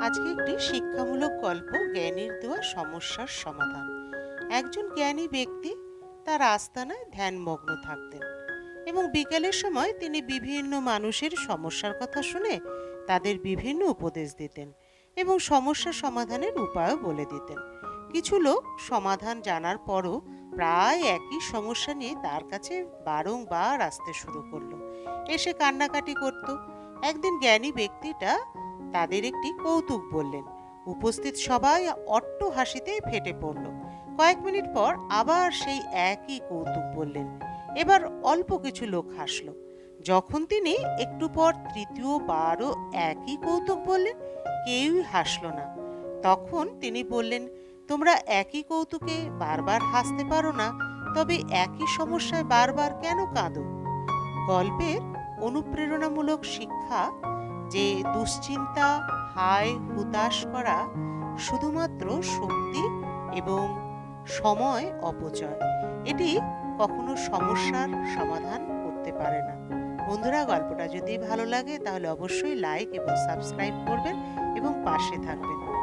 আজকে একটি শিক্ষামূলক গল্প, জ্ঞানীর দেওয়া সমস্যার সমাধান। একজন জ্ঞানী ব্যক্তি তার আস্তানায় ধ্যানমগ্ন থাকতেন এবং বিকেলের সময় তিনি বিভিন্ন মানুষের সমস্যার কথা শুনে তাদের বিভিন্ন উপদেশ দিতেন এবং সমস্যা সমাধানের উপায়ও বলে দিতেন। কিছু লোক সমাধান জানার পরও প্রায় একই সমস্যা নিয়ে তার কাছে বারংবার আসতে শুরু করলো, এসে কান্নাকাটি করত। একদিন জ্ঞানী ব্যক্তিটা তাদের একটি কৌতুক বললেন। উপস্থিত সবাই অট্ট হাসিতে ফেটে পড়ল। কয়েক মিনিট পর আবার সেই একই কৌতুক বললেন। এবার অল্প কিছু লোক হাসলো। যখন তিনি একটু পর তৃতীয়বারও একই কৌতুক বললেন, কেউই হাসলো না। তখন তিনি বললেন, তোমরা একই কৌতুকে বারবার হাসতে পারো না, তবে একই সমস্যায় বারবার কেন কাঁদো? গল্পের অনুপ্রেরণামূলক শিক্ষা যে দুশ্চিন্তা, হায় হুতাশ করা শুধুমাত্র শক্তি এবং সময় অপচয়। এটি কখনো সমস্যার সমাধান করতে পারে না। বন্ধুরা, গল্পটা যদি ভালো লাগে তাহলে অবশ্যই লাইক এবং সাবস্ক্রাইব করবেন এবং পাশে থাকবেন।